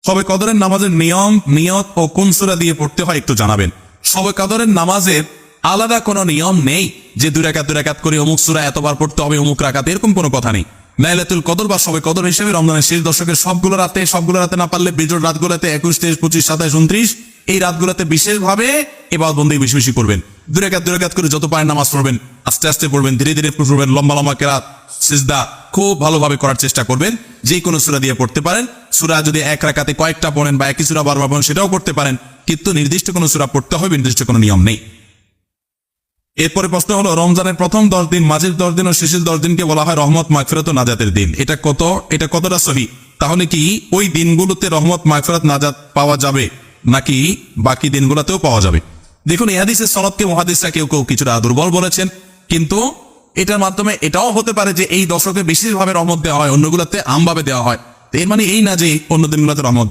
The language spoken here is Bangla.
শবে কদরের নামাজের নিয়ম, নিয়ত ও কোন সূরা দিয়ে পড়তে হয় একটু জানাবেন। শবে কদরের নামাজের আলাদা কোনো নিয়ম নেই যে 2 রাকাত করে অমুক সূরা এতবার পড়তে হবে অমুক রাকাত, এরকম কোনো কথা নেই। লাইলাতুল কদর বা শবে কদর হিসেবে রমজানের শেষ দশকের সবগুলো রাতে না পারলে বিজোড় রাতগুলোতে 21, 23, 25, 27, 29 এই রাতগুলোতে বিশেষভাবে ইবাদত বেশি বেশি করবেন। 2 রাকাত করে যত পারেন নামাজ পড়বেন, আস্তে আস্তে পড়বেন, ধীরে ধীরে পড়বেন, লম্বা লম্বা কেরাত সিজদা খুব ভালোভাবে করার চেষ্টা করবেন। যে কোনো সূরা দিয়ে পড়তে পারেন। সূরা যদি 1 রাকাতে কয়েকটা পড়েন বা একই সূরা বারবার পড়েন সেটাও করতে পারেন, কিন্তু নির্দিষ্ট কোনো সূরা পড়তে হবে নির্দিষ্ট কোনো নিয়ম নেই। এরপরে প্রশ্ন হলো, রমজানের প্রথম 10 দিন, মাঝের 10 দিন ও শেষের 10 দিনকে বলা হয় রহমত মাগফিরাত ও নাজাতের দিন। এটা কতটা সহি? তাহলে কি ওই দিনগুলোতে রহমত মাগফিরাত নাজাত পাওয়া যাবে নাকি বাকি দিনগুলোতেও পাওয়া যাবে? দেখুন, এই হাদিসের সনদকে মুহাদ্দিসরা কেউ কেউ কিছুটা দুর্বল বলেছেন, কিন্তু এটার মাধ্যমে এটাও হতে পারে যে এই দশকে বিশেষভাবে রহমত দেওয়া হয়, অন্যগুলোতে আমভাবে দেওয়া হয়। এর মানে এই না যে অন্য দিনগুলোতে রহমত